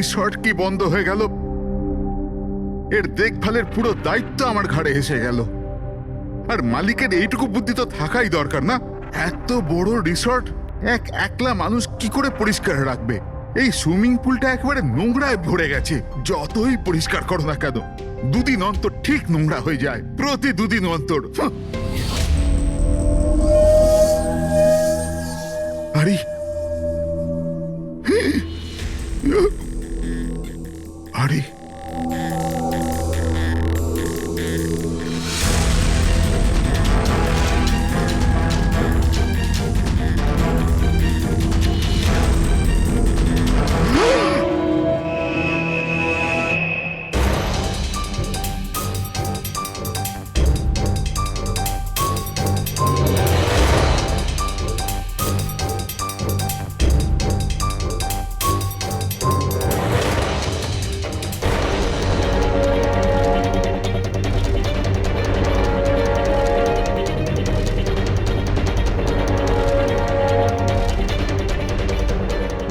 Resort কি বন্ধ হয়ে গেল, এর দেখভালের পুরো দায়িত্ব আমার ঘাড়ে এসে গেল। আর মালিকের এইটুকু বুদ্ধি তো থাকাই দরকার না? এত বড় রিসর্ট একলা মানুষ কি করে পরিষ্কার রাখবে? এই সুইমিং পুলটা একেবারে নোংরায় ভরে গেছে। যতই পরিষ্কার করো না কেন, দুদিন অন্তর ঠিক নোংরা হয়ে যায়, প্রতি দুদিন অন্তর। আরে আরে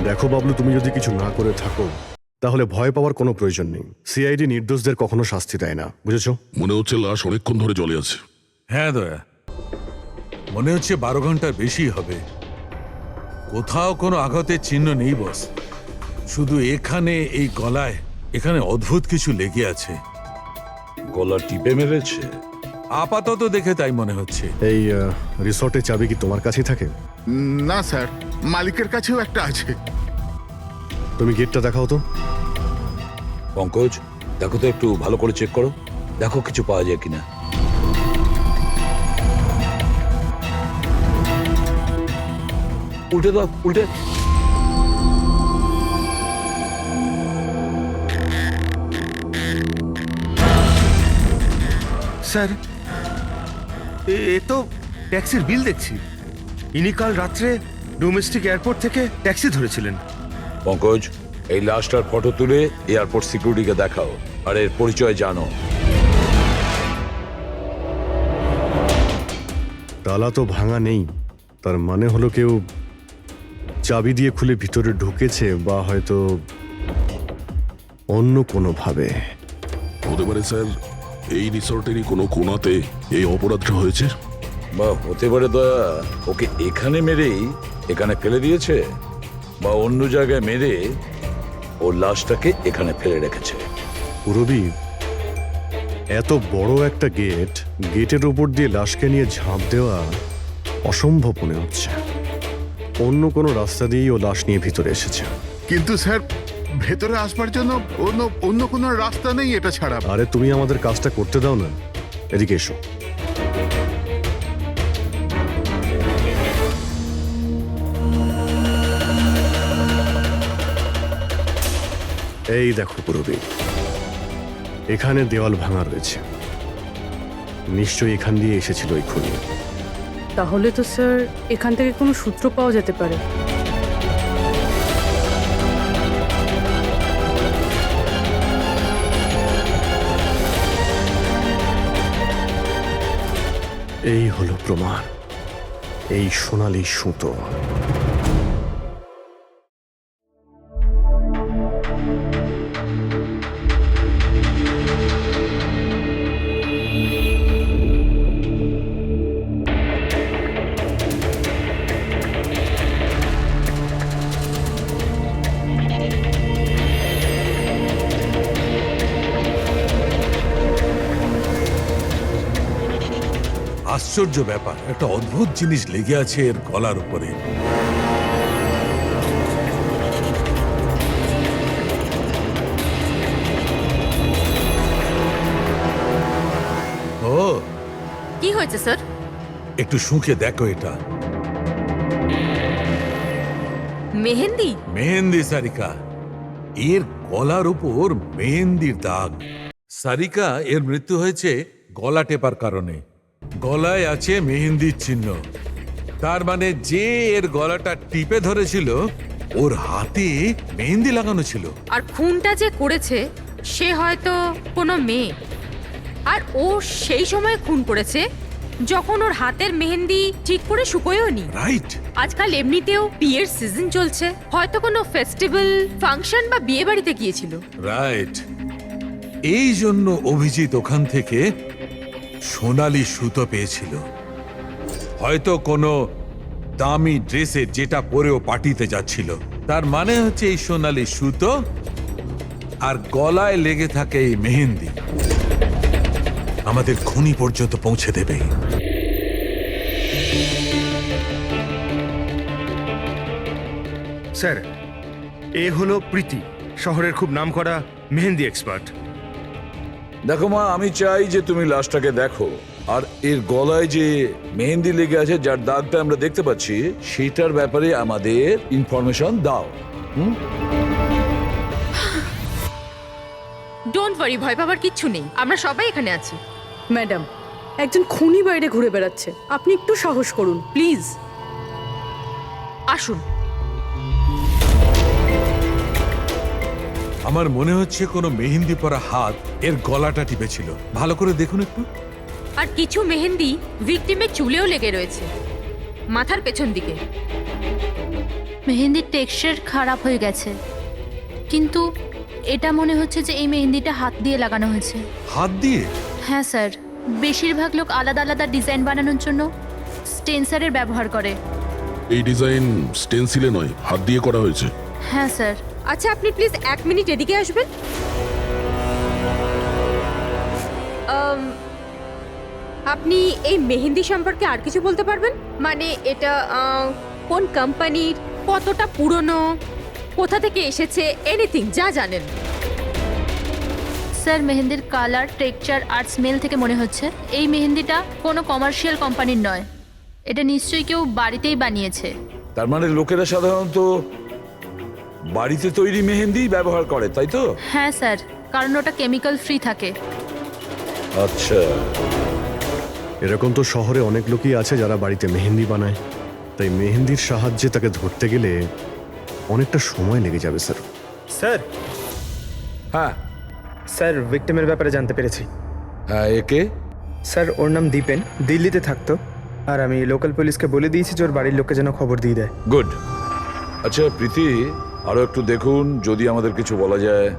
দেখো বাবলু, তুমি যদি কিছু না করে থাকো তাহলে ভয় পাওয়ার কোনো প্রয়োজন নেই। সিআইডি নির্দোষদের কখনো শাস্তি দেয় না, বুঝেছো? মনে হচ্ছে লাশ অনেকক্ষণ ধরে জলে আছে। হ্যাঁ দয়া, মনে হচ্ছে 12 ঘন্টার বেশি হবে। কোথাও কোনো আঘাতের চিহ্ন নেই বস, শুধু এখানে এই গলায় এখানে অদ্ভুত কিছু লেগে আছে। গলা টিপে মেরেছে? আপাতত দেখে তাই মনে হচ্ছে। এই রিসর্টের চাবি কি তোমার কাছেই থাকে? না স্যার, মালিকের কাছেও একটা আছে। তুমি গেটটা দেখাও তো। পঙ্কজ, দেখো তো, একটু ভালো করে চেক করো, দেখো কিছু পাওয়া যায় কিনা। উল্টে দাও, উল্টে। স্যার, এ তো ট্যাক্সির বিল দেখছি। ইনি কাল রাত্রে ডোমেস্টিক এয়ারপোর্ট থেকে ট্যাক্সি ধরেছিলেন। পঙ্কজ, এই লাশটার ফটো তুলে এয়ারপোর্ট সিকিউরিটিকে দেখাও, আর এর পরিচয় জানো। তালা তো ভাঙা নেই, তার মানে হলো কেউ চাবি দিয়ে খুলে ভিতরে ঢুকেছে, বা হয়তো অন্য কোনোভাবে। হতে পারে স্যার, এই রিসর্টেরই কোনো কোণাতে এই অপরাধটা হয়েছে। বা হতে পারে দয়া ওকে এখানে মেরেই এখানে ফেলে দিয়েছে, বা অন্য জায়গায় মেরে ওর লাশটাকে এখানে ফেলে রেখেছে। পুরবী, এত বড় একটা গেটের উপর দিয়ে লাশকে নিয়ে ঝাঁপ দেওয়া অসম্ভব মনে হচ্ছে। অন্য কোনো রাস্তা দিয়েই ও লাশ নিয়ে ভিতরে এসেছে। কিন্তু স্যার, ভেতরে আসবার জন্য অন্য কোনো রাস্তা নেই এটা ছাড়া। আরে তুমি আমাদের কাজটা করতে দাও না, এদিকে এসো। এই দেখো পুরবী, এখানে দেওয়াল ভাঙা রয়েছে, নিশ্চয়ই এখান দিয়ে এসেছিল এই খুনি। তাহলে তো স্যার এখান থেকে কোনো সূত্র পাওয়া যেতে পারে। এই হলো প্রমাণ, এই সোনালী সুতো। আশ্চর্য ব্যাপার, একটা অদ্ভুত জিনিস লেগে আছে এর গলার উপরে। ও, কি হয়েছে স্যার? একটু শুঁকে দেখো এটা। মেহেন্দি? মেহেন্দি সারিকা, এর গলার উপর মেহেন্দির দাগ। সারিকা, এর মৃত্যু হয়েছে গলা টেপার কারণে। গলায় আছে মেহেন্দির চিহ্ন, তার মানে যে এর গলাটা টিপে ধরেছিল ওর হাতে মেহেন্দি লাগানো ছিল। আর খুনটা যে করেছে সে হয়তো কোনো মেয়ে, আর ও সেই সময় খুন করেছে যখন ওর হাতের মেহেন্দি ঠিক করে শুকোয়ও নি। রাইট। আজকাল এমনিতেও বিয়ের সিজন চলছে, হয়তো কোনো ফেস্টিভ্যাল, ফাংশন বা বিয়ে বাড়িতে গিয়েছিল। রাইট। এই জন্য অভিজিৎ ওখান থেকে সোনালি সুতো পেয়েছিল। হয়তো কোনো দামি ড্রেসে যেটা পরেও পার্টিতে যাচ্ছিল। তার মানে হচ্ছে এই সোনালি সুতো আর গলায় লেগে থাকে এই মেহেন্দি আমাদের খুনি পর্যন্ত পৌঁছে দেবে। স্যার, এ হলো প্রীতি, শহরের খুব নামকরা মেহেন্দি এক্সপার্ট। দেখো মা, আমি চাই যে তুমি লাশটাকে দেখো আর এর গলায় যে মেহেন্দি লেগে আছে, যার দাগটা আমরা দেখতে পাচ্ছি, সেটার ব্যাপারে আমাদের ইনফরমেশন দাও। ডোন্ট ওয়ারি, ভয় পাবার কিচ্ছু নেই, আমরা সবাই এখানে আছি। ম্যাডাম, একজন খুনি বাইরে ঘুরে বেড়াচ্ছে, আপনি একটু সাহস করুন প্লিজ। আসুন। আমার মনে হচ্ছে কোনো মেহেন্দি পরা হাত এর গলাটা টিপেছিল। ভালো করে দেখুন একটু। আর কিছু মেহেন্দি ভিকটিমের চুলেও লেগে রয়েছে, মাথার পেছন দিকে। মেহেন্দির টেক্সচার খারাপ হয়ে গেছে, কিন্তু এটা মনে হচ্ছে যে এই মেহেন্দিটা হাত দিয়ে লাগানো হয়েছে। হাত দিয়ে? হ্যাঁ স্যার, বেশিরভাগ লোক আলাদা আলাদা ডিজাইন বানানোর জন্য স্টেন্সারের ব্যবহার করে। এই ডিজাইন স্টেন্সিলে নয়, হাত দিয়ে করা হয়েছে। হ্যাঁ স্যার। আচ্ছা, আপনি প্লিজ 1 মিনিট এদিকে আসবেন। আপনি এই মেহেন্দি সম্পর্কে আর কিছু বলতে পারবেন? মানে এটা কোন কোম্পানির, কতটা পুরনো, কোথা থেকে এসেছে, এনিথিং যা জানেন। স্যার, মেহেন্দির কালার, টেক্সচার আর স্মেল থেকে মনে হচ্ছে এই মেহেন্দিটা কোনো কমার্শিয়াল কোম্পানির নয়। এটা নিশ্চয়ই কেউ বাড়িতেই বানিয়েছে। তার মানে লোকেরা সাধারণত বাড়িতে তৈরি মেহেন্দি ব্যবহার করে, তাই তো? হ্যাঁ স্যার, কারণ ওটা কেমিক্যাল ফ্রি থাকে। আচ্ছা। এরকম তো শহরে অনেক লোকই আছে যারা বাড়িতে মেহেন্দি বানায়, তাই মেহেন্দির সাহায্যে তাকে ধরতে গেলে অনেকটা সময় লেগে যাবে স্যার। স্যার, হ্যাঁ স্যার, ভিক্টিমের ব্যাপারে জানতে পেরেছি। হ্যাঁ, একে? স্যার, ওর নাম দীপেন, দিল্লিতে থাকতো। আর আমি লোকাল পুলিশকে বলে দিয়েছি যে ওর বাড়ির লোককে যেন খবর দিয়ে দেয়। গুড। আচ্ছা প্রীতি, আরো একটু দেখুন যদি আমাদের কিছু বলা যায়।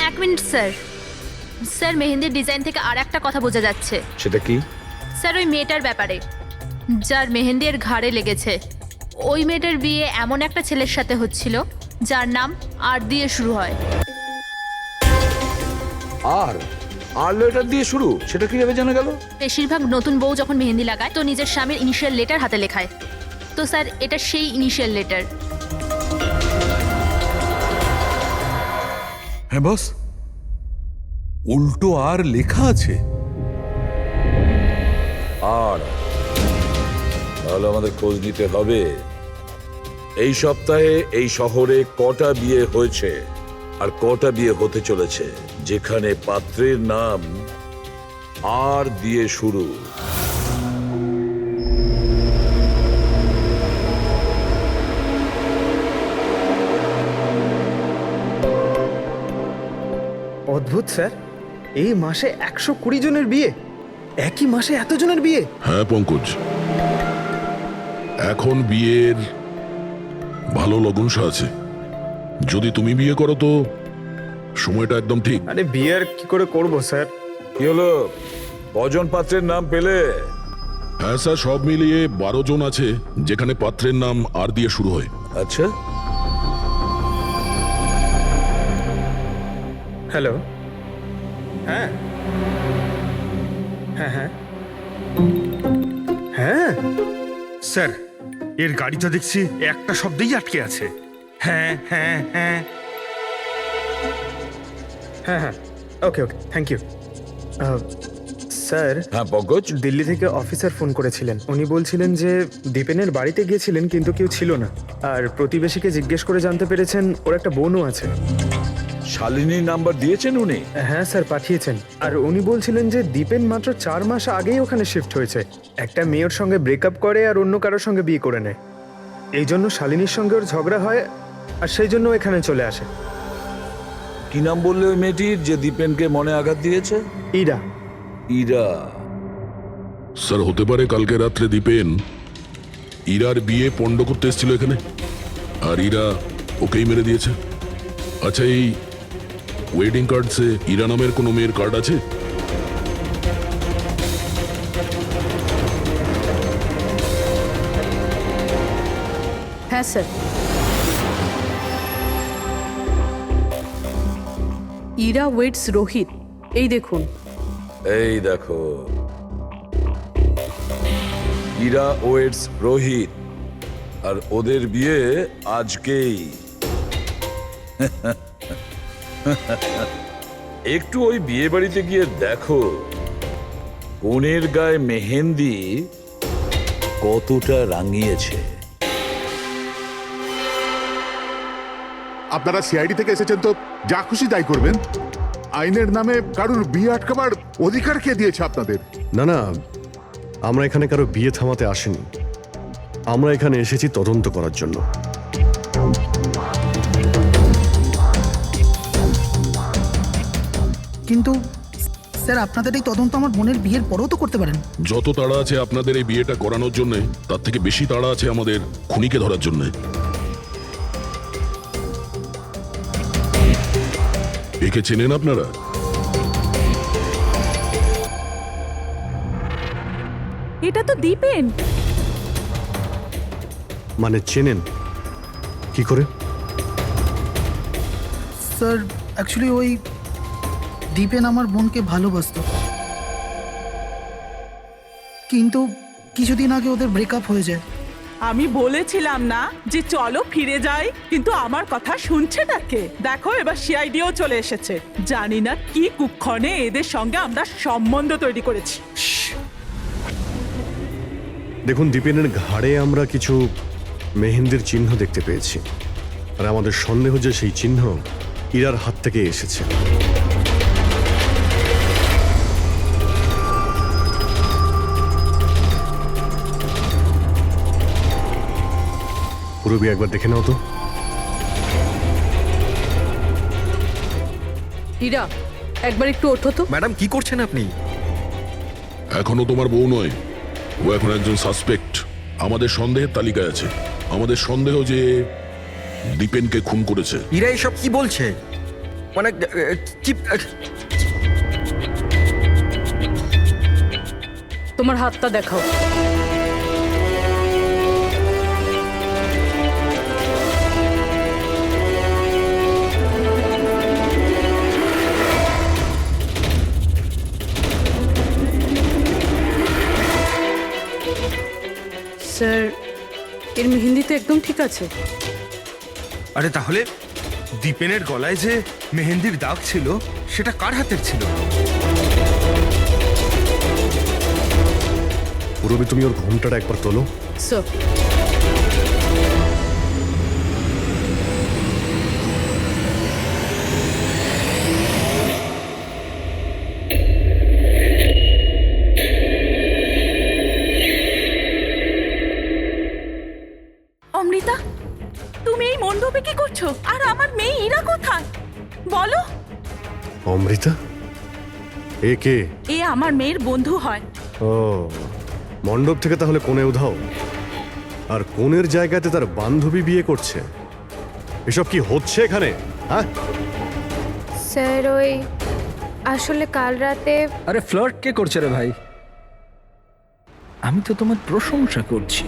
এক মিনিট স্যার। স্যার, মেহেন্দির ডিজাইন থেকে আর একটা কথা বোঝা যাচ্ছে। সেটা কি? স্যার, ওই মেয়েটার ব্যাপারে, যার মেহেন্দি এর ঘাড়ে লেগেছে। ওই মেয়েটার বিয়ে এমন একটা ছেলের সাথে হচ্ছিল যার নাম আর দিয়ে শুরু হয়। আর লেটার দিয়ে শুরু? সেটা কিভাবে জানা গেল? বেশিরভাগ নতুন বউ যখন মেহেন্দি লাগায় তো নিজের স্বামীর ইনিশিয়াল লেটার হাতে লেখায়। তো স্যার, এটা সেই ইনিশিয়াল লেটার। হ্যাঁ বস, উল্টো আর লেখা আছে। আর তাহলে আমাদের খোঁজ নিতে হবে এই সপ্তাহে এই শহরে কটা বিয়ে হয়েছে আর কটা বিয়ে হতে চলেছে যেখানে পাত্রের নাম আর দিয়ে শুরু। অদ্ভুত স্যার, এই মাসে 120 জনের বিয়ে, একই মাসে এতজনের বিয়ে। হ্যাঁ পঙ্কজ, এখন বিয়ের ভালো লগ্নসা আছে। যদি তুমি বিয়ে করো তো সময়টা একদম ঠিক। আরে বিয়ে আর কি করে করবো স্যার? কি হলো, কজন পাত্রের নাম পেলে? হ্যাঁ স্যার, সব মিলিয়ে 12 জন আছে যেখানে পাত্রের নাম আর দিয়ে শুরু হয়। আচ্ছা, হ্যালো, হ্যাঁ হ্যাঁ হ্যাঁ হ্যাঁ স্যার, এর গাড়ি তো দেখছি একটা শব্দেই আটকে আছে। হ্যাঁ হ্যাঁ হ্যাঁ হ্যাঁ হ্যাঁ, ওকে ওকে, থ্যাংক ইউ। স্যার, হ্যাঁ পঙ্কজ। দিল্লি থেকে অফিসার ফোন করেছিলেন। উনি বলছিলেন যে দীপেনের বাড়িতে গিয়েছিলেন কিন্তু কেউ ছিল না। আর প্রতিবেশীকে জিজ্ঞেস করে জানতে পেরেছেন ওর একটা বোনও আছে। শালিনীর নাম্বার দিয়েছেন উনি? হ্যাঁ স্যার, পাঠিয়েছেন। আর উনি বলছিলেন যে দীপেন মাত্র 4 মাস আগেই ওখানে শিফট হয়েছে। একটা মেয়ের সঙ্গে ব্রেকআপ করে আর অন্য কারোর সঙ্গে বিয়ে করে নেয়। এই জন্য শালিনীর সঙ্গে ওর ঝগড়া হয় আর সেই জন্য এখানে চলে আসে। কি নাম বললে ওই মেয়েটির যে দীপেনকে মনে আঘাত দিয়েছে? ইরা। ইরা। স্যার হতে পারে কালকে রাত্রে দীপেন ইরার বিয়ে পণ্ড করতে এসেছিল এখানে, আর ইরা ওকেই মেরে দিয়েছে। আচ্ছা, এই ওয়েডিং কার্ডসে ইরা নামের কোনো মেয়ের কার্ড আছে? হ্যাঁ স্যার, ইরা ওয়েটস রোহিত, এই দেখুন। এই দেখো, ইরা ওয়েটস রোহিত, আর ওদের বিয়ে আজকেই। একটু ওই বিয়ে বাড়িতে গিয়ে দেখো কনের গায়ে মেহেন্দি কতটা রাঙিয়েছে। আপনারা সিআইডি থেকে এসেছেন তো যা খুশি তাই করবেন। আইনের নামে কারুর বিয়ে আটকাবার অধিকার কে দিয়েছে আপনাদের? না না, আমরা এখানে কারো বিয়ে থামাতে আসিনি। আমরা এখানে এসেছি তদন্ত করার জন্য। কিন্তু স্যার, আপনাদের এই তদন্ত আমার বোনের বিয়ের পরেও তো করতে পারেন। যত তাড়া আছে আপনাদের এই বিয়েটা করানোর জন্য, তার থেকে বেশি তাড়া আছে আমাদের খুনিকে ধরার জন্য। একে চেনেন আপনারা? এটা তো দীপেন। মানে চেনেন কি করে? স্যার, অ্যাকচুয়ালি ওই দীপেন আমার বোনকে ভালোবাসতো, কিন্তু কিছুদিন আগে ওদের ব্রেকআপ হয়ে যায়। আমি বলেছিলাম না যে চলো ফিরে যাই, কিন্তু আমার কথা শুনছে না কে? দেখো এবার সিআইডিও চলে এসেছে। জানি না কি কুক্ষণে এদের সঙ্গে আমরা সম্বন্ধ তৈরি করেছি। দেখুন, দীপেনের ঘাড়ে আমরা কিছু মেহেন্দির চিহ্ন দেখতে পেয়েছি, আর আমাদের সন্দেহ যে সেই চিহ্ন ইরার হাত থেকে এসেছে। পুরবি একবার দেখে নাও তো। ইরা, একবার একটু ওঠো তো। ম্যাডাম, কি করছেন আপনি? এখনো তোমার বউ নয়, ও এখন একজন সাসপেক্ট। আমাদের সন্দেহের তালিকায় আছে। আমাদের সন্দেহ যে দীপেনকে খুন করেছে। ইরা এসব কি বলছে? মানে কি? তোমার হাতটা দেখাও। স্যার, এর মেহেন্দি তো একদম ঠিক আছে। আরে তাহলে দীপেনের গলায় যে মেহেন্দির দাগ ছিল সেটা কার হাতের ছিল? পুরবি, তুমি ওর ঘোমটাটা একবার তোলো। স্যার, অমৃতা, তুমি এই মণ্ডপে কি করছো? আর আমার মেয়ে ইরা কোথায় বলো? অমৃতা? এ কে? এ আমার মেয়ের বন্ধু হয়। ও, মণ্ডপ থেকে তাহলে কোণে উধাও, আর কোণের জায়গাতে তার বান্ধবী বিয়ে করছে। এসব কি হচ্ছে এখানে? হ্যাঁ স্যার, ওই আসলে কাল রাতে। আরে ফ্লার্ট কে করছে রে ভাই? আমি তো তোমার প্রশংসা করছি।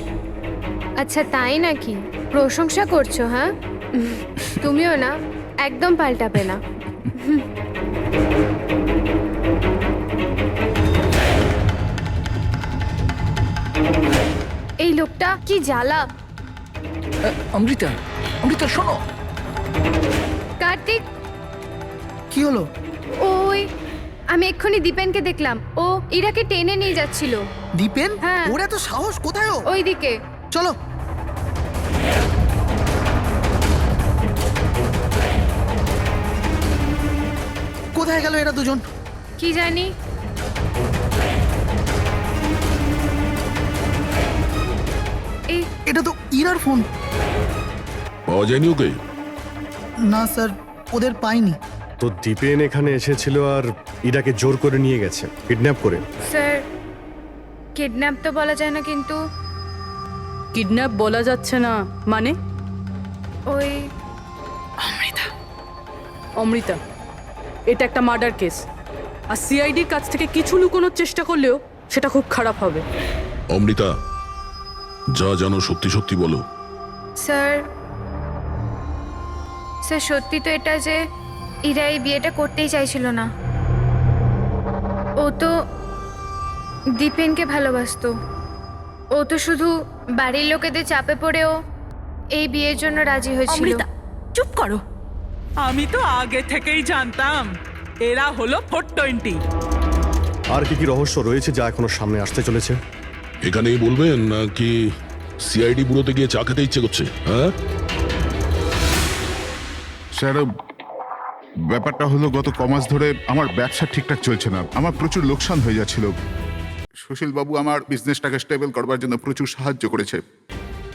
আচ্ছা তাই নাকি? প্রশংসা করছো? হ্যাঁ, তুমিও না একদম পাল্টাবে না। এই লোকটা কি জ্বালা। অমৃতা, অমৃতা শোনো। কার্তিক, কি হলো? ওই আমি এক্ষুনি দীপেনকে দেখলাম, ও ইরাকে টেনে নিয়ে যাচ্ছিল। দীপেন? হ্যাঁ। ওরা তো সাহস কোথায়? ওইদিকে চলো। কোথায় গেল এরা দুজন? কি জানি। এটা তো ইরার ফোন। পাওয়া যায়নি ওকে? না স্যার, ওদের পাইনি। তো দীপেন এখানে এসেছিল আর ইরাকে জোর করে নিয়ে গেছে, কিডন্যাপ করে। স্যার কিডন্যাপ তো বলা যায় না, কিন্তু কিডন্যাপ বলা যাচ্ছে না মানে? ওই অমৃতা, এটা একটা মার্ডার কেস, আর সিআইডির কাছ থেকে কিছু লুকোনোর চেষ্টা করলেও সেটা খুব খারাপ হবে। অমৃতা, যা জানো সত্যি সত্যি বলো। স্যার স্যার সত্যি তো এটা যে ইরা এই বিয়েটা করতেই চাইছিল না। ও তো দীপেনকে ভালোবাসতো। ও তো শুধু বাড়ির লোকেদের চাপে পড়েও এই বিয়ের জন্য রাজি হয়েছিল। অমৃতা চুপ করো, আমি তো আগে থেকেই জানতাম এরা হলো 420। আর কি কি রহস্য রয়েছে যা এখনো সামনে আসতে চলেছে? এখানেই বলবেন নাকি সিআইডি ব্যুরোতে গিয়ে চা খেতে ইচ্ছে করছে? হ্যাঁ স্যার, ব্যাপারটা হলো গত কমাস ধরে আমার ব্যবসা ঠিকঠাক চলছে না, আমার প্রচুর লোকসান হয়ে যাচ্ছিল। সুশীল বাবু আমার বিজনেসটাকে স্টেবল করবার জন্য প্রচুর সাহায্য করেছে।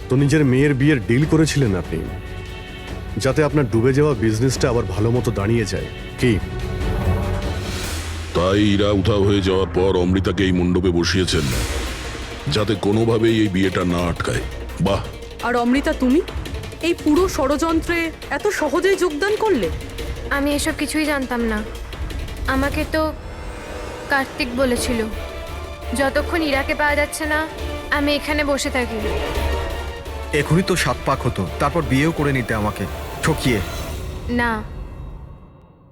তো নিজের মেয়ের বিয়ের ডিল করেছিলেন আপনি, যাতে আপনার ডুবে যাওয়া বিজনেসটা আবার ভালো মতো দাঁড়িয়ে যায়, কি? তাই ইরা উধাও হয়ে যাওয়ার পর অমৃতাকে এই মণ্ডপে বসিয়েছেন যাতে কোনোভাবেই এই বিয়েটা না আটকায়। বাহ! আর অমৃতা, তুমি এই পুরো ষড়যন্ত্রে এত সহজেই যোগদান করলে? আমি এসব কিছুই জানতাম না। আমাকে তো কার্তিক বলেছিল যতক্ষণ ইরাকে পাওয়া যাচ্ছে না আমি এখানে বসে থাকি। এখনই তো 7 পাক হতো, তারপর বিয়েও করে নিতে আমাকে ঠকিয়ে। না,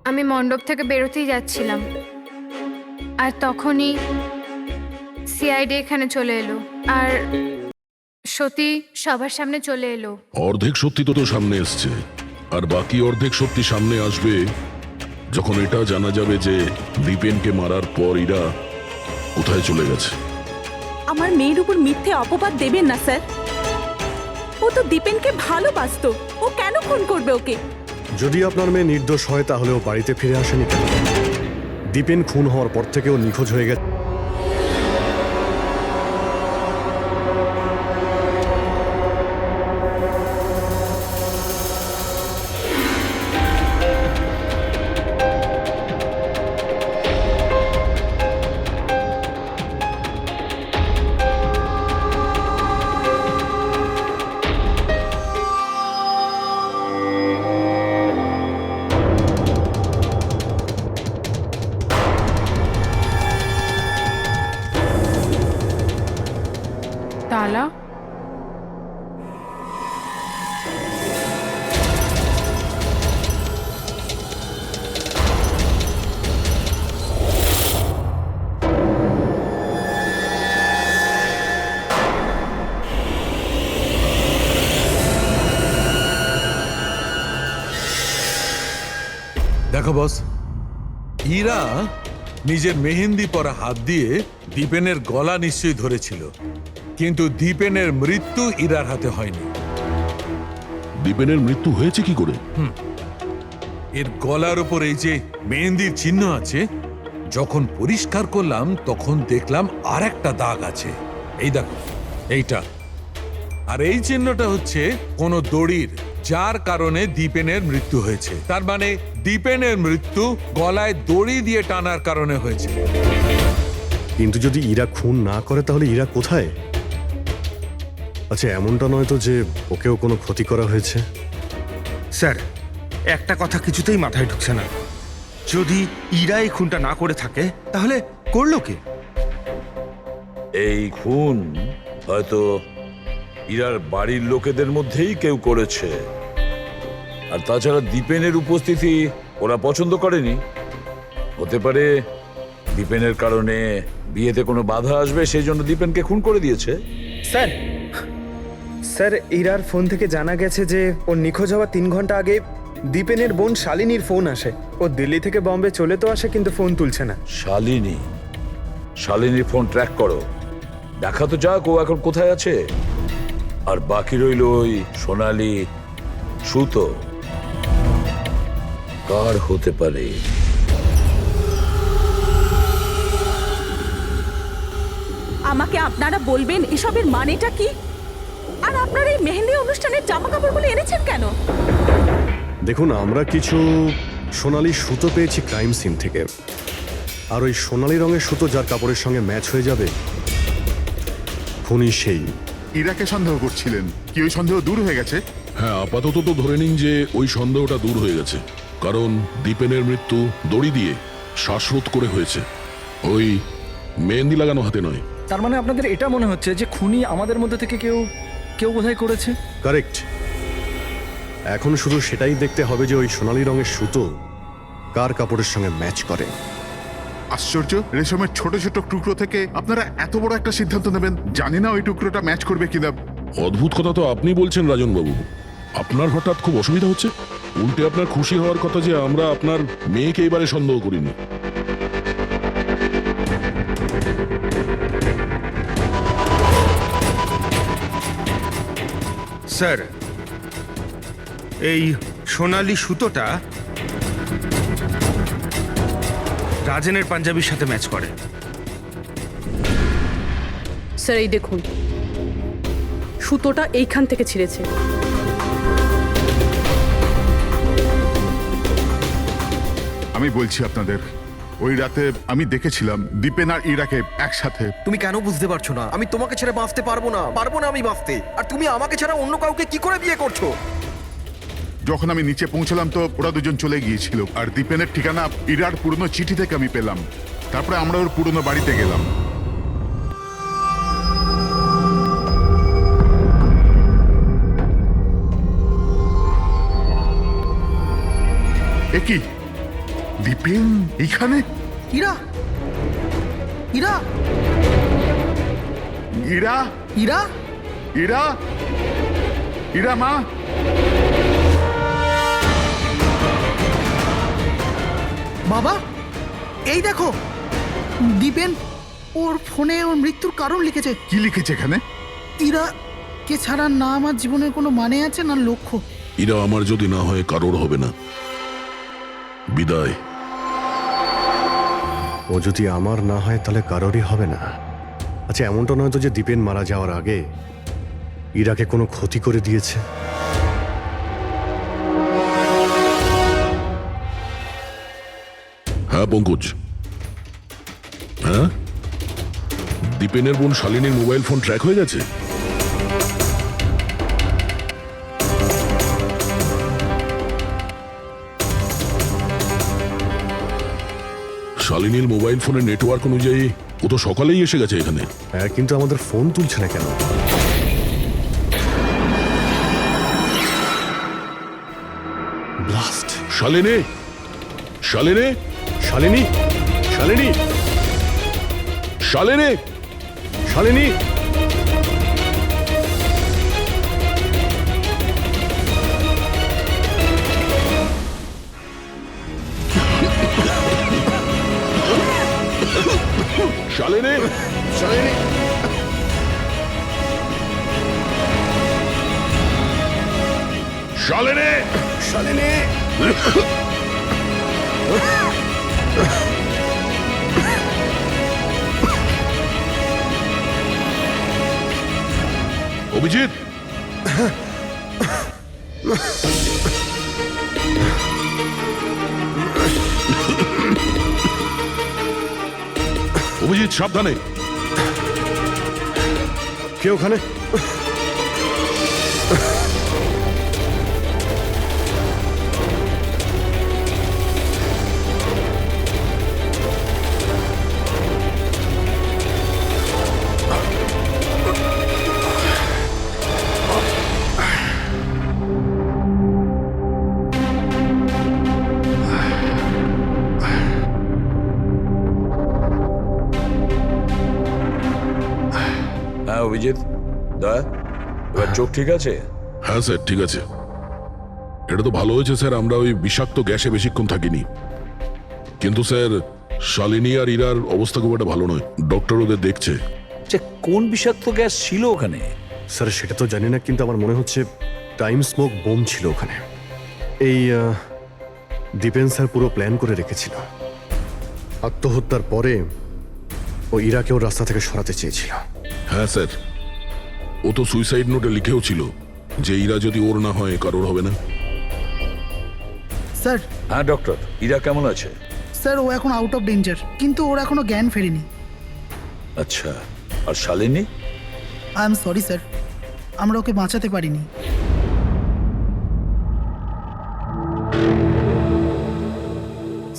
আমি মণ্ডপ থেকে বেরোতেই যাচ্ছিলাম, আর তখনই সিআইডি এখানে চলে এলো, আর সত্যি সবার সামনে চলে এলো। অর্ধেক সত্যি তো সামনে এসছে, আর বাকি অর্ধেক সত্যি সামনে আসবে যখন এটা জানা যাবে যে দীপেনকে মারার পর ইরা কোথায় চলে গেছে। আমার মেয়ের উপর মিথ্যে অপবাদ দেবেন না স্যার। ও তো দীপেনকে ভালোবাসতো, ও কেন খুন করবে ওকে? যদি আপনার মেয়ে নির্দোষ হয় তাহলে ও বাড়িতে ফিরে আসেনি কেন? দীপেন খুন হওয়ার পর থেকে ও নিখোঁজ হয়ে গেছে। তালা? দেখো বস, ইরা নিজের মেহেন্দি পরা হাত দিয়ে দীপেনের গলা নিশ্চয়ই ধরেছিল, কিন্তু দীপেনের মৃত্যু ইরার হাতে হয়নি। দীপেনের মৃত্যু হয়েছে কি করে? এর গলার উপর এই যে মেহেন্দির চিহ্ন আছে, যখন পরিষ্কার করলাম তখন দেখলাম আর একটা দাগ আছে। এই দেখো, এইটা। আর এই চিহ্নটা হচ্ছে কোনো দড়ির, যার কারণে দীপেনের মৃত্যু হয়েছে। তার মানে দীপেনের মৃত্যু গলায় দড়ি দিয়ে টানার কারণে হয়েছে। কিন্তু যদি ইরা খুন না করে তাহলে ইরা কোথায়? আচ্ছা, এমনটা নয় তো যে ওকেও কোনো ক্ষতি করা হয়েছে? স্যার, একটা কথা কিছুতেই মাথায় ঢুকছে না। যদি ইরা এই খুনটা না করে থাকে তাহলে করলো কে? এই খুন হয়তো ইরার বাড়ির লোকেদের মধ্যেই কেউ করেছে। আর তাছাড়া দীপেনের উপস্থিতি ওরা পছন্দ করেনি। হতে পারে দীপেনের কারণে বিয়েতে কোনো বাধা আসবে, সেই জন্য দীপেনকে খুন করে দিয়েছে। স্যার, স্যার, ইরার ফোন থেকে জানা গেছে যে ওর নিখোঁজ হওয়ার 3 ঘন্টা আগে দীপেনের বোন শালিনীর ফোন আসে। ও দিল্লি থেকে বম্বে চলে তো আসে, কিন্তু ফোন তুলছে না। শালিনীর ফোন ট্র্যাক করো, দেখা তো যাক ও এখন কোথায় আছে। আর বাকি রইল ওই সোনালি সুতো, কার হতে পারে? আমাকে আপনারা বলবেন এসবের মানেটা কি? আর আপনারা এই মেহেন্দি অনুষ্ঠানের জামা কাপড়গুলো এনেছেন কেন? দেখুন, আমরা কিছু সোনালি সুতো পেয়েছি ক্রাইম সিন থেকে। আর ওই সোনালি রঙের সুতো যার কাপড়ের সঙ্গে ম্যাচ হয়ে যাবে, খুনি সেই। ইরাকে সন্দেহ করছিলেন, কি ওই সন্দেহ দূর হয়ে গেছে? হ্যাঁ, আপাতত তো ধরে নিন যে ওই সন্দেহটা দূর হয়ে গেছে, কারণ দীপেনের মৃত্যু দড়ি দিয়ে শ্বাসরোধ করে হয়েছে, ওই মেহেন্দি লাগানো হাতে নয়। তার মানে আপনাদের এটা মনে হচ্ছে যে খুনি আমাদের মধ্যে থেকে কেউ বোধহয় করেছে? কারেক্ট। এখন শুধু সেটাই দেখতে হবে যে ওই সোনালি রঙের সুতো কার কাপড়ের সঙ্গে ম্যাচ করে। আশ্চর্য, রেশমের ছোট ছোট টুকরো থেকে আপনারা এত বড় একটা সিদ্ধান্ত নেবেন। জানি না ওই টুকরোটা ম্যাচ করবে কিনা। অদ্ভুত কথা তো আপনি বলছেন রাজন বাবু। আপনার হঠাৎ খুব অসুবিধা হচ্ছে? উল্টে আপনার খুশি হওয়ার কথা যে আমরা আপনার মেয়েকে এবারে সন্দেহ করিনি। স্যার, এই সোনালি সুতোটা রাজেনের পাঞ্জাবির সাথে ম্যাচ করে। স্যার এই দেখুন, সুতোটা এইখান থেকে ছিঁড়েছে। আমি বলছি আপনাদের, ওই রাতে আমি দেখেছিলাম দীপেন আর ইরাকে একসাথে। তুমি কেন বুঝতে পারছো না? আমি তোমাকে ছেড়ে বাঁচতে পারবো না আমি বাঁচতে। আর তুমি আমাকে ছাড়া অন্য কাউকে কি করে বিয়ে করছো? যখন আমি নিচে পৌঁছলাম তো ওরা দুজন চলে গিয়েছিল, আর দীপেনের ঠিকানা ইরার পুরনো চিঠি থেকে আমি পেলাম। তারপরে আমরা ওর পুরনো বাড়িতে গেলাম। এ কি, দীপেন এইখানে? ইরা ইরা ইরা ইরা ইরা ইরা মা! বাবা, এই দেখো, দীপেন ওর ফোনে ওর মৃত্যুর কারণ লিখেছে। কি লিখেছে এখানে? ইরা কে ছাড়া না আমার জীবনের কোনো মানে আছে না লক্ষ্য। এরা আমার যদি না হয় কারোর হবে না। বিদায়। ও যদি আমার না হয় তাহলে কারোরই হবে না। আচ্ছা, এমনটা নয় তো যে দীপেন মারা যাওয়ার আগে ইরাকে কোনো ক্ষতি করে দিয়েছে? হ্যাঁ পঙ্কজ, হ্যাঁ, দীপেনের বোন শালিনীর মোবাইল ফোন ট্র্যাক হয়ে গেছে। শালিনীর মোবাইল ফোনের নেটওয়ার্ক অনুযায়ী ও তো সকালেই এসে গেছে এখানে। হ্যাঁ, কিন্তু আমাদের ফোন তুলছে না কেন? ব্লাস্ট! শালিনী, শালিনী, শালিনী, শালিনী, শালিনী, শালিনী! শালিনী, শালিনী! শালিনী, শালিনী! অভিজিৎ, অভিজিৎ সাবধানে। কে ওখানে? হ্যাঁ অভিজিৎ, এবার চোখ ঠিক আছে? হ্যাঁ স্যার, ঠিক আছে। এটা তো ভালো হয়েছে স্যার আমরা ওই বিষাক্ত গ্যাসে বেশিক্ষণ থাকিনি। কিন্তু স্যার, শালিনী আর ইরার অবস্থা খুব একটা ভালো নয়। ডক্টর ওদের দেখছে। কোন বিষাক্ত গ্যাস ছিল ওখানে? স্যার সেটা তো জানি না, কিন্তু আমার মনে হচ্ছে টাইম স্মোক বোম ছিল ওখানে। এই দীপেন স্যার পুরো প্ল্যান করে রেখেছিল। আত্মহত্যার পরে ও ইরাকে ওর রাস্তা থেকে সরাতে চেয়েছিল। হ্যাঁ স্যার, ও তো সুইসাইড নোটে লিখেও ছিল যে ইরা যদি ওর না হয় কারোর হবে না। স্যার হ্যাঁ ডক্টর, ইরা কেমন আছে? স্যার ও এখন আউট অফ ডেঞ্জার, কিন্তু ওর এখনো জ্ঞান ফেরেনি। আচ্ছা, আর Shalini? I am sorry sir, আমরা ওকে বাঁচাতে পারিনি।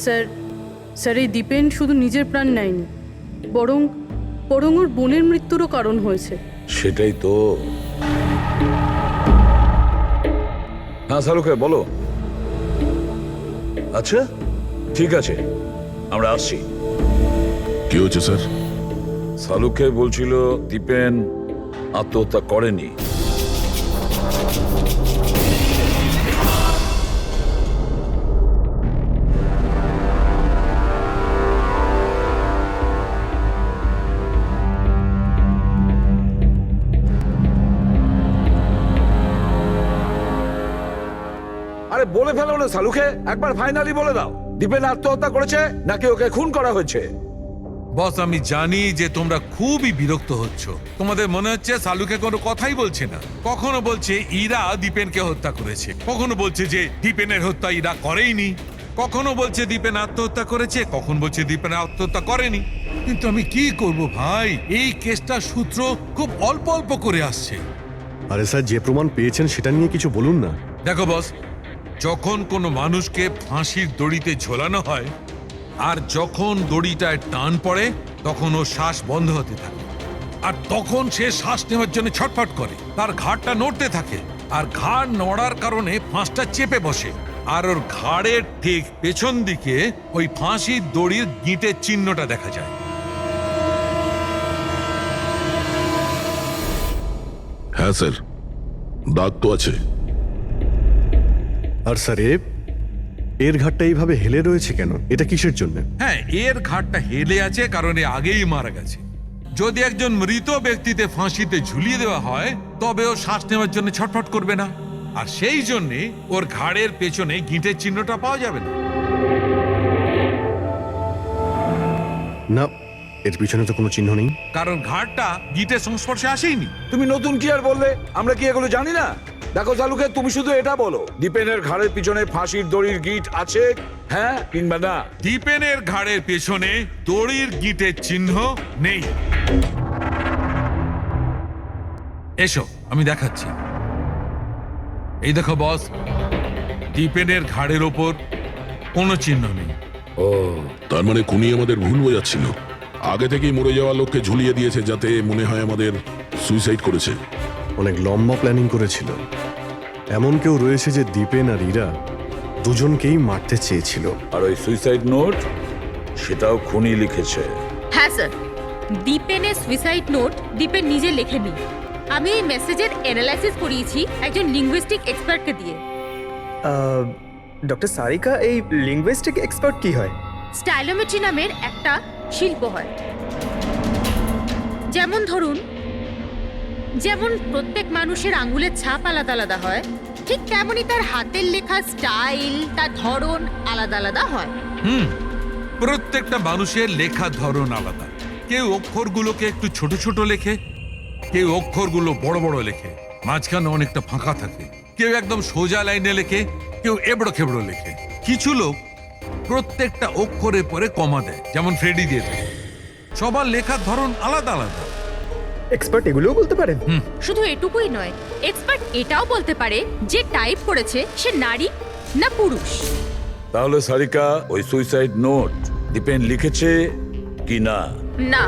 স্যার স্যার এই দীপেন শুধু নিজের প্রাণ নেয়নি, বরং বরং ওর বোনের মৃত্যুরও কারণ হয়েছে। সেটাই তো। হ্যাঁ শালুকে বলো। আচ্ছা ঠিক আছে, আমরা আসছি। কি হয়েছে স্যার? শালুকে বলছিল দীপেন আত্মহত্যা করেনি। আরে বলে ফেলো না শালুকে, একবার ফাইনালি বলে দাও, দীপেন আত্মহত্যা করেছে নাকি ওকে খুন করা হয়েছে? বস আমি জানি যে তোমরা খুবই বিরক্ত হচ্ছ। তোমাদের মনে হচ্ছে সালুকে কোনো কথাই বলছে না। কখনো বলছে ইরা দীপেনকে হত্যা করেছে, কখনো বলছে যে দীপেনের হত্যা ইরা করেইনি, কখনো বলছে দীপেন আত্মহত্যা করেছে, কখন বলছে দীপেন আত্মহত্যা করেনি। কিন্তু আমি কি করব ভাই, এই কেসটার সূত্র খুব অল্প অল্প করে আসছে। আরে স্যার, যে প্রমাণ পেয়েছেন সেটা নিয়ে কিছু বলুন না। দেখো বস, যখন কোনো মানুষকে ফাঁসির দড়িতে ঝোলানো হয় আর যখন দড়িটায় টান পড়ে তখন ওর শ্বাস বন্ধ হতে থাকে, আর তখন সে শ্বাস নেওয়ার জন্য ছটফট করে, তার ঘাড়টা নড়তে থাকে, আর ঘাড় নড়ার কারণে ফাঁসটা চেপে বসে, আর ওর ঘাড়ের ঠিক পেছন দিকে ওই ফাঁসির দড়ির গিঁটের চিহ্নটা দেখা যায়। হ্যাঁ স্যার, দাগ তো আছে। আর স্যার এর ঘাটটা এইভাবে হেলে রয়েছে কেন? এটা কিসের জন্য? হ্যাঁ, এর ঘাড়টা হেলে আছে কারণ এ আগেই মারা গেছে। যদি একজন মৃত ব্যক্তিতে ফাঁসিতে ঝুলিয়ে দেওয়া হয় তবে ও শ্বাস নেওয়ার জন্য ছটফট করবে না, আর সেই জন্যে ওর ঘাড়ের পেছনে গিঁটের চিহ্নটা পাওয়া যাবে না। না, এর পিছনে তো কোনো চিহ্ন নেই। কারণ ঘাড়টা গিঁটের সংস্পর্শে আসেনি। তুমি নতুন কি আর বললে? আমরা কি এগুলো জানি না? দেখো শালুকে, তুমি শুধু এটা বলো, দীপেনের ঘাড়ের পিছনে ফাঁসির দড়ির গিঁট আছে, হ্যাঁ কিংবা না? দীপেনের ঘাড়ের পেছনে দড়ির গিঁটের চিহ্ন নেই। এসো আমি দেখাচ্ছি। এই দেখো বস, দীপেনের ঘাড়ের ওপর কোনো চিহ্ন নেই। ও, তার মানে খুনি আমাদের ভুল বোঝাচ্ছিল। আগে থেকেই মরে যাওয়া লোককে ঝুলিয়ে দিয়েছে যাতে মনে হয় আমাদের সুইসাইড করেছে। অনেক লম্বা প্ল্যানিং করেছিল। এমন কেউ রয়েছে যে দীপেন আর ইরা দুজনকেই মারতে চেয়েছিল। আর ওই সুইসাইড নোট, সেটাও খুনি লিখেছে। হ্যাঁ স্যার, দীপেনের সুইসাইড নোট দীপেন নিজে লেখেনি। আমি এই মেসেজের অ্যানালাইসিস করিয়েছি একজন লিঙ্গুইস্টিক এক্সপার্টকে দিয়ে। ডক্টর সারিকা, এই লিঙ্গুইস্টিক এক্সপার্ট কি হয়? স্টাইলোমেট্রি নামের একটা শিল্প হয়। যেমন প্রত্যেক মানুষের আঙ্গুলের ছাপ আলাদা আলাদা হয়, ঠিক তেমনই তার হাতের লেখা স্টাইল, তার ধরন আলাদা আলাদা হয়। প্রত্যেকটা মানুষের লেখার ধরন আলাদা। কেউ অক্ষরগুলোকে একটু ছোট ছোট লেখে, কেউ অক্ষরগুলো বড় বড় লেখে, মাঝখানে অনেকটা ফাঁকা থাকে, কেউ একদম সোজা লাইনে লেখে, কেউ এবড়ো খেবড়ো লেখে। কিছু লোক প্রত্যেকটা অক্ষরের পরে কমা দেয়, যেমন ফ্রেডি দিয়ে থাকে। সবার লেখার ধরন আলাদা আলাদা। এক্সপার্ট এগুলোও বলতে পারেন? শুধু এটুকুই নয়, এক্সপার্ট এটাও বলতে পারে যে টাইপ করেছে সে নারী না পুরুষ। তাহলে সারিকা, ওই সুইসাইড নোট দীপেন লিখেছে কি না? না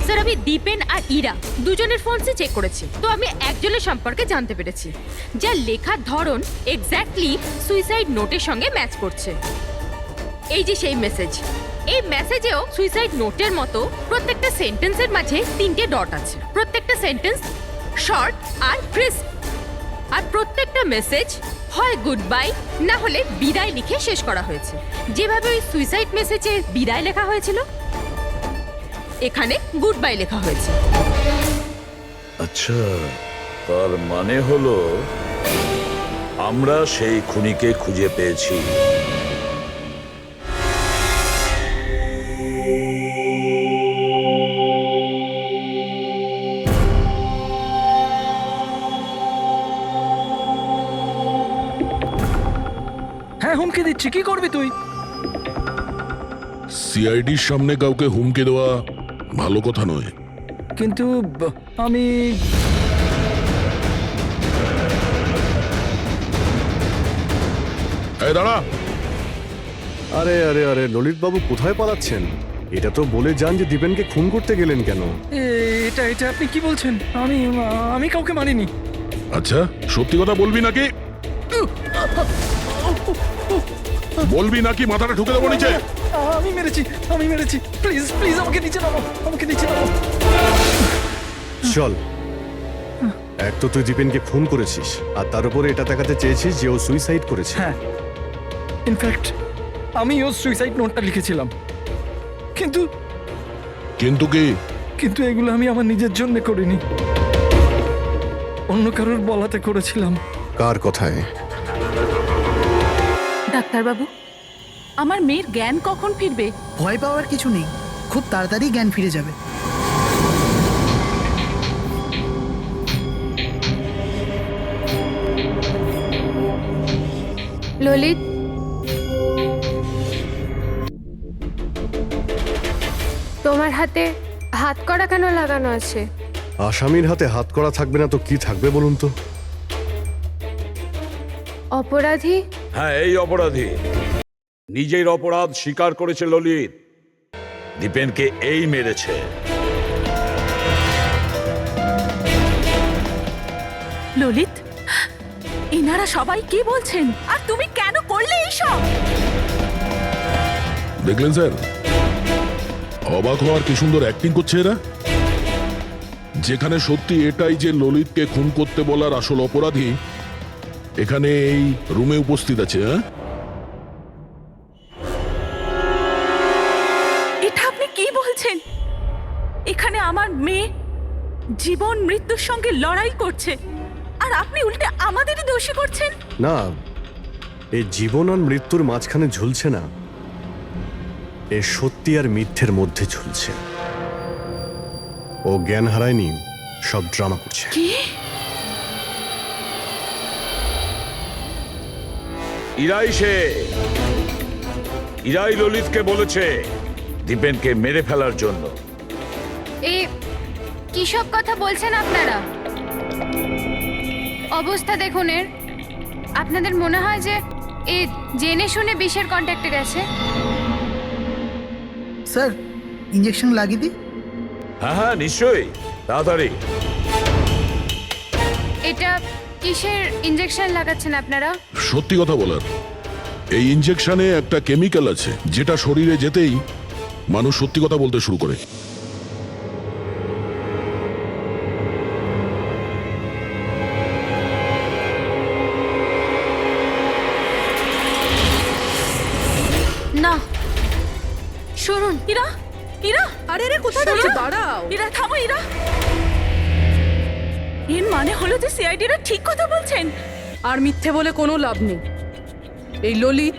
স্যার, আমি দীপেন আর ইরা দুজনের ফোনসে চেক করেছি, তো আমি একজনের সম্পর্কে জানতে পেরেছি যার লেখার ধরন এক্স্যাক্টলি সুইসাইড নোটের সঙ্গে ম্যাচ করছে। এই যে সেই মেসেজ, এই মেসেজেও সুইসাইড নোটের মতো প্রত্যেকটা সেন্টেন্সের মাঝে 3টে ডট আছে। প্রত্যেকটা সেন্টেন্স শর্ট আর ক্রিস্প, আর প্রত্যেকটা মেসেজ হয় গুড বাই না হলে বিদায় লিখে শেষ করা হয়েছে। যেভাবে ওই সুইসাইড মেসেজে বিদায় লেখা হয়েছিল, এখানে গুড বাই লেখা হয়েছে। আচ্ছা, তার মানে হলো আমরা সেই খুনিকে খুঁজে পেয়েছি। আমায় হুমকি দিচ্ছি, কি করবি তুই? সিআইডির সামনে কাউকে হুমকি দেওয়া ভালো কথা নয়। কিন্তু আমি এই দাঁড়া, আরে আরে আরে ললিত বাবু কোথায় পালাচ্ছেন? এটা তো বলে যান যে দীপেনকে খুন করতে গেলেন কেন? এটা এটা আপনি কি বলছেন? আমি আমি কাউকে মারিনি। আচ্ছা সত্যি কথা বলবি নাকি? বলবি নাকি মাথাটা ঢুকে দেবো নিচে? আমি মেরেছি, প্লিজ প্লিজ আমাকে নিচে নামো, আমাকে নিচে নামো। চল, এক তো তুই দীপেনকে খুন করেছিস আর তার উপরে এটা দেখাতে চেয়েছিস যে ও সুইসাইড করেছে। হ্যাঁ, ইনফ্যাক্ট আমি ওর সুইসাইড নোটটা লিখেছিলাম, কিন্তু কিন্তু কি? কিন্তু এগুলো আমি আমার নিজের জন্য করিনি, অন্য কারোর বলাতে করেছিলাম। কার কথায়? ডাক্তারবাবু, আমার মেয়ের জ্ঞান কখন ফিরবে? ভয় পাওয়ার কিছু নেই, খুব তাড়াতাড়ি জ্ঞান ফিরে যাবে। ললিত, তোমার হাতে হাত করা কেন লাগানো আছে? আসামির হাতে হাত করা থাকবে না তো কি থাকবে বলুন তো? অপরাধী? হ্যাঁ, এই অপরাধী নিজের অপরাধ স্বীকার করেছে ললিত। দীপেনকে এই মেরেছে। ললিত, এনারা সবাই কি বলছেন আর তুমি কেন করলে এইসব? দেখলেন স্যার, অবাক হওয়ার কি সুন্দর অ্যাক্টিং করছে এরা। যেখানে সত্যি এটাই যে ললিতকে খুন করতে বলার আসল অপরাধী এখানে এই রুমে উপস্থিত আছে। হ্যাঁ, এটা আপনি কি বলছেন? এখানে আমার মেয়ে জীবন মৃত্যুর সঙ্গে লড়াই করছে আর আপনি উল্টে আমাদেরই দোষী করছেন। না, এই জীবন আর মৃত্যুর মাঝখানে ঝুলছে না, এ সত্যি আর মিথ্যের মধ্যে ঝুলছে। ও জ্ঞান হারায়নি, সব ড্রামা করছে। কি? ইরাই ললিতকে বলেছে দীপেনকে মেরে ফেলার জন্য। এই কি সব কথা বলছেন আপনারা? অবস্থা দেখুন এর। আপনাদের মনে হয় যে এ জেনে শুনে বিষের কন্ট্যাক্টে গেছে? স্যার, ইঞ্জেকশন লাগিয়ে দিই? হ্যাঁ হ্যাঁ, নিশ্চয়ই, তাড়াতাড়ি। এটা কিসের ইঞ্জেকশন লাগাচ্ছেন আপনারা? সত্যি কথা বলার, এই ইনজেকশনে একটা কেমিক্যাল আছে যেটা শরীরে যেতেই মানুষ সত্যি কথা বলতে শুরু করে। না, শুনুন। ইরা, ইরা, আরে রে কোথায় যাচ্ছে? দাঁড়াও। ইরা থামো, ইরা। এর মানে হলো যে সিআইডিরা ঠিক কথা বলছেন। আর মিথ্যে বলে কোনো লাভ নেই। এই ললিত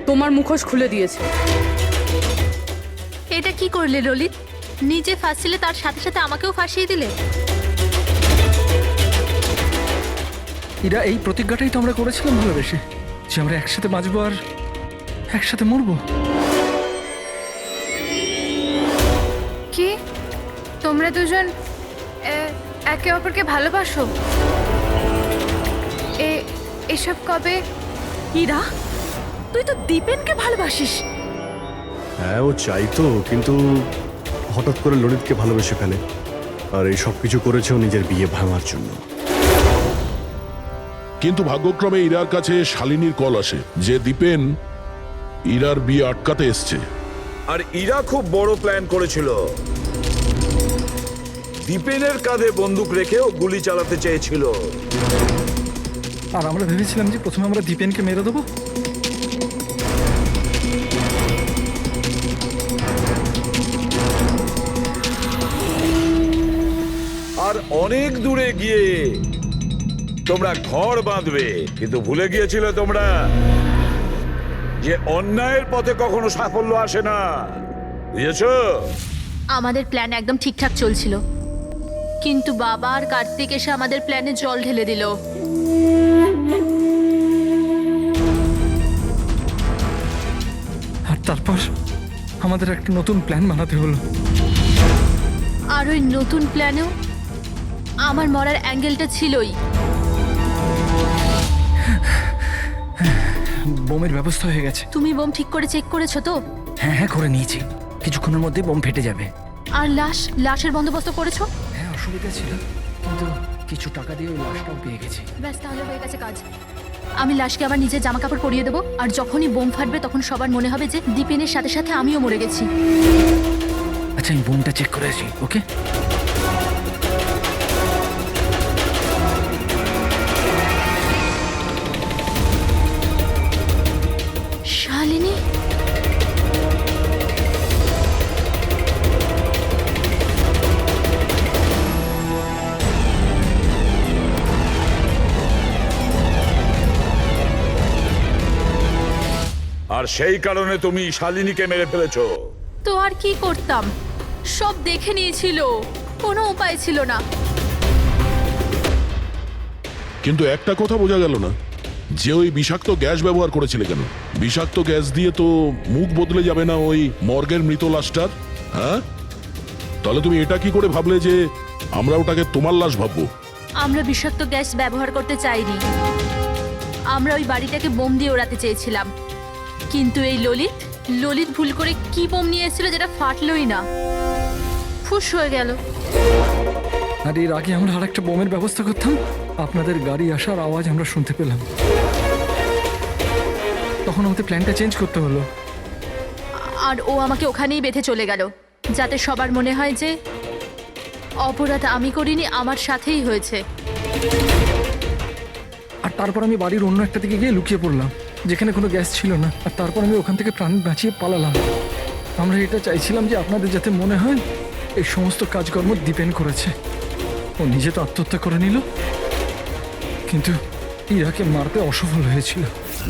তোমার মুখোশ খুলে দিয়েছে। এটা কি করলে ললিত? নিজে ফাঁসছিলে তার সাথে সাথে আমাকেও ফাঁসিয়ে দিলে। এরা এই প্রতিজ্ঞাটাই তো আমরা করেছিলাম ভালোবেসে, যে আমরা একসাথে বাঁচবো আর একসাথে মরবো। কি তোমরা দুজন একে অপরকে ভালোবাসো? এসব কবে? ইরা, তুই তো দীপেনকে ভালোবাসিস। হ্যাঁ, ও চাইতো, কিন্তু হঠাৎ করে ললিতকে ভালোবেসে ফেলে। আর এই সব কিছু করেছে ও নিজের বিয়ে ভাঙার জন্য। কিন্তু ভাগ্যক্রমে ইরার কাছে শালিনীর কল আসে যে দীপেন ইরার বিয়ে আটকাতে এসছে। আর ইরা খুব বড় প্ল্যান করেছিল। দীপেনের কাঁধে বন্দুক রেখে ও গুলি চালাতে চেয়েছিল। আর আমরা ভেবেছিলাম যে প্রথমে আমরা দীপেনকে মেরে দেবো। আর অনেক দূরে গিয়ে তোমরা ঘর বাঁধবে, কিন্তু ভুলে গিয়েছিলে তোমরা যে অন্যায়ের পথে কখনো সাফল্য আসে না। বুঝেছো? আমাদের প্ল্যান একদম ঠিকঠাক চলছিল, কিন্তু বাবা আর কার্তিক এসে আমাদের প্ল্যানে জল ঢেলে দিল। আমাদের একটা নতুন প্ল্যান বানাতে হলো। আর ওই নতুন প্ল্যানেও আমার মরার অ্যাঙ্গেলটা ছিলই। বোমের ব্যবস্থা হয়ে গেছে। তুমি বোম ঠিক করে চেক করেছো তো? হ্যাঁ হ্যাঁ, করে নিয়েছি। কিছুক্ষণের মধ্যে বোম ফেটে যাবে। আর লাশের বন্দোবস্ত করেছো? হ্যাঁ, অসুবিধা ছিল, কিন্তু কিছু টাকা দিয়ে ওই লাশটাও পেয়ে গেছি। ব্যাস, তাহলে হয়ে গেছে কাজ। আমি লাশকে আবার নিজের জামা কাপড় পরিয়ে দেবো, আর যখনই বোম ফাটবে তখন সবার মনে হবে যে দীপেনের সাথে সাথে আমিও মরে গেছি। আচ্ছা, আমি বোমটা চেক করে আসি। ওকে? শালিনী, আর সেই কারণে তুমি শালিনীকে মেরে ফেলেছো। তো আর কি করতাম? সব দেখে নিয়েছিল, কোনো উপায় ছিল না। কিন্তু একটা কথা বোঝা গেল না, যে ওই বিষাক্ত গ্যাস ব্যবহার করেছিলে কেন? বিষাক্ত গ্যাস দিয়ে তো মুখ বদলে যাবে না ওই মর্গের মৃত লাশটার? হ্যাঁ, তাহলে তুমি এটা কি করে ভাবলে যে আমরা ওটাকে তোমার লাশ ভাববো? আমরা বিষাক্ত গ্যাস ব্যবহার করতে চাইনি। আমরা ওই বাড়িটাকে বোম দিয়ে ওড়াতে চেয়েছিলাম, কিন্তু এই ললিত ভুল করে কি বোম নিয়ে এসেছিল যেটা ফাটলই না, ফুস হয়ে গেল। আর এর আগে আমরা আরেকটা বোমের ব্যবস্থা করতাম, আপনাদের গাড়ি আসার আওয়াজ আমরা শুনতে পেলাম। তখন আমাদের প্ল্যানটা চেঞ্জ করতে হলো। আর ও আমাকে ওখানেই বেঁধে চলে গেল, যাতে সবার মনে হয় যে অপরাধ আমি করিনি, আমার সাথেই হয়েছে। আর তারপর আমি বাড়ির অন্য একটা দিকে গিয়ে লুকিয়ে পড়লাম, যেখানে কোনো গ্যাস ছিল না। আর তারপর আমি ওখান থেকে প্রাণ বাঁচিয়ে পালালাম। আমরা এটা চাইছিলাম যে আপনাদের যাতে মনে হয় এই সমস্ত কাজকর্ম দীপেন করেছে। ও নিজে তো আত্মহত্যা করে নিল, কিন্তু ইরাকে মারতে অসফল হয়েছিল।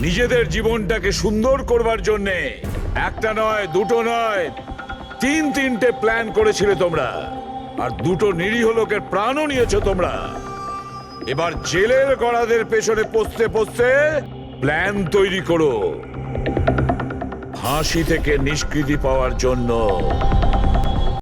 নিজেদের জীবনটাকে সুন্দর করবার জন্যে একটা নয়, দুটো নয়, তিনটে প্ল্যান করেছিলে তোমরা, আর দুটো নিরীহ লোকের প্রাণও নিয়েছো তোমরা। এবার জেলের গড়াদের পেছনে পৌঁছতে পৌঁছতে প্ল্যান তৈরি করো ফাঁসি থেকে নিষ্কৃতি পাওয়ার জন্য।